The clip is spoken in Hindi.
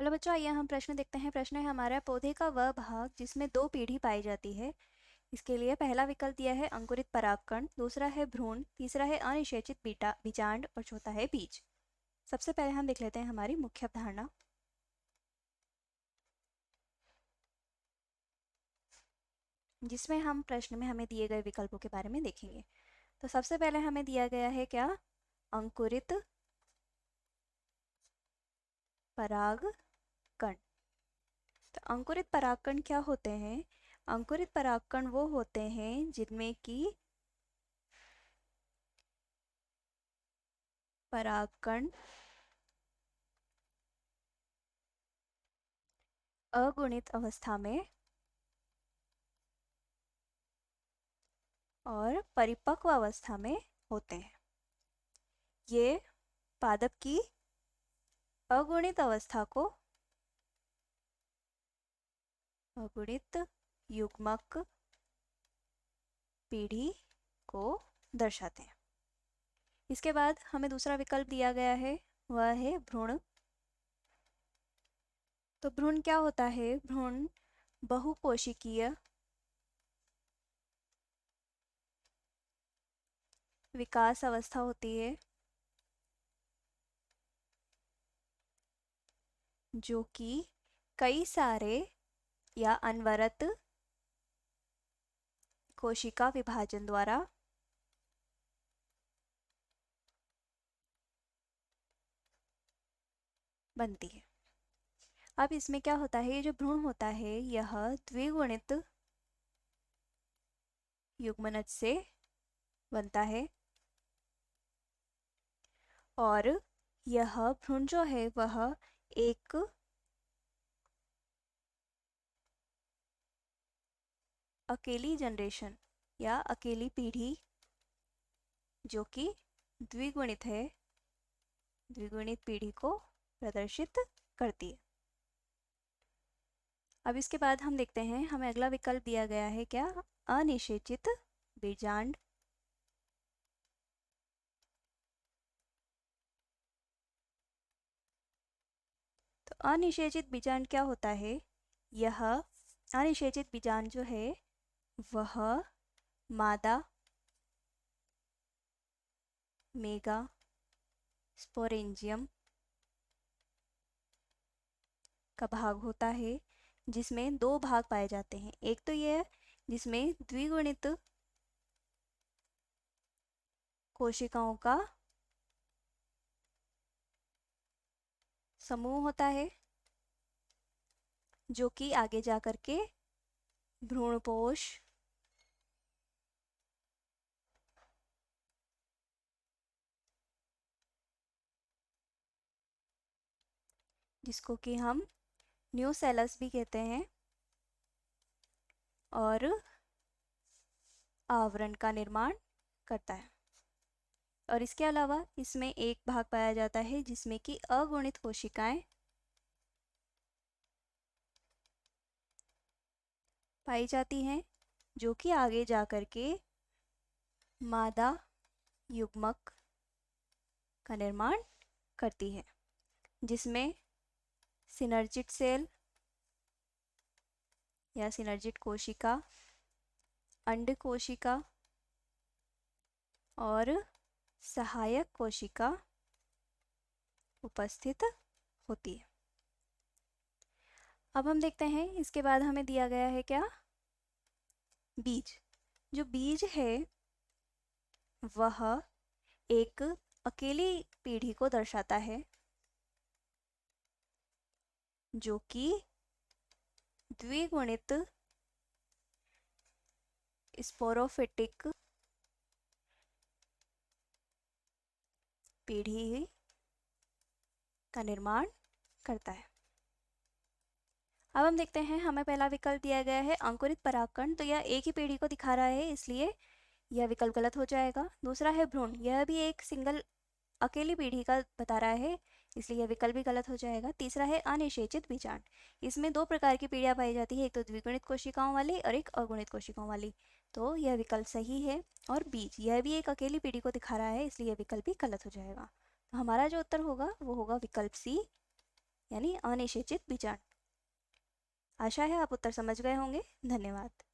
हेलो बच्चों, आइए हम प्रश्न देखते हैं। प्रश्न है हमारा, पौधे का वह भाग जिसमें दो पीढ़ी पाई जाती है। इसके लिए पहला विकल्प दिया है अंकुरित परागकण, दूसरा है भ्रूण, तीसरा है अनिषेचित बीजांड और चौथा है बीज। सबसे पहले हम देख लेते हैं हमारी मुख्य अवधारणा, जिसमें हम प्रश्न में हमें दिए गए विकल्पों के बारे में देखेंगे। तो सबसे पहले हमें दिया गया है क्या? अंकुरित परागकण। तो अंकुरित परागकण क्या होते हैं? अंकुरित परागकण वो होते हैं जिनमें कि परागकण अगुणित अवस्था में और परिपक्व अवस्था में होते हैं। ये पादप की अगुणित अवस्था को अगुणित युग्मक पीढ़ी को दर्शाते हैं। इसके बाद हमें दूसरा विकल्प दिया गया है, वह है भ्रूण। तो भ्रूण क्या होता है? भ्रूण बहुकोशिकीय विकास अवस्था होती है जो कि कई सारे या अनवरत कोशिका विभाजन द्वारा बनती है। अब इसमें क्या होता है? ये जो भ्रूण होता है यह द्विगुणित युग्मनज से बनता है और यह भ्रूण जो है वह एक अकेली जनरेशन या अकेली पीढ़ी जो कि द्विगुणित है, द्विगुणित पीढ़ी को प्रदर्शित करती है। अब इसके बाद हम देखते हैं, हमें अगला विकल्प दिया गया है क्या? अनिषेचित बीजांड। तो अनिषेचित बीजांड क्या होता है? यह अनिषेचित बीजांड जो है वह मादा मेगा स्पोरेंजियम का भाग होता है जिसमें दो भाग पाए जाते हैं। एक तो यह जिसमें द्विगुणित कोशिकाओं का समूह होता है जो कि आगे जा करके भ्रूणपोष जिसको कि हम न्यूसेलस भी कहते हैं और आवरण का निर्माण करता है। और इसके अलावा इसमें एक भाग पाया जाता है जिसमें कि अगुणित कोशिकाएं पाई जाती हैं जो कि आगे जा करके मादा युग्मक का निर्माण करती है, जिसमें सिनर्जिड सेल या सिनर्जिड कोशिका, अंड कोशिका और सहायक कोशिका उपस्थित होती है। अब हम देखते हैं, इसके बाद हमें दिया गया है क्या? बीज। जो बीज है वह एक अकेली पीढ़ी को दर्शाता है जो कि द्विगुणित स्पोरोफिटिक पीढ़ी का निर्माण करता है। अब हम देखते हैं, हमें पहला विकल्प दिया गया है अंकुरित परागकण। तो यह एक ही पीढ़ी को दिखा रहा है, इसलिए यह विकल्प गलत हो जाएगा। दूसरा है भ्रूण, यह भी एक सिंगल अकेली पीढ़ी का बता रहा है, इसलिए यह विकल्प भी गलत हो जाएगा। तीसरा है अनिषेचित बीजांड, इसमें दो प्रकार की पीढ़ियां पाई जाती है, एक तो द्विगुणित कोशिकाओं वाली और एक अगुणित कोशिकाओं वाली, तो यह विकल्प सही है। और बीज, यह भी एक अकेली पीढ़ी को दिखा रहा है, इसलिए यह विकल्प भी गलत हो जाएगा। तो हमारा जो उत्तर होगा वो होगा विकल्प सी, यानी अनिषेचित बीजांड। आशा है आप उत्तर समझ गए होंगे। धन्यवाद।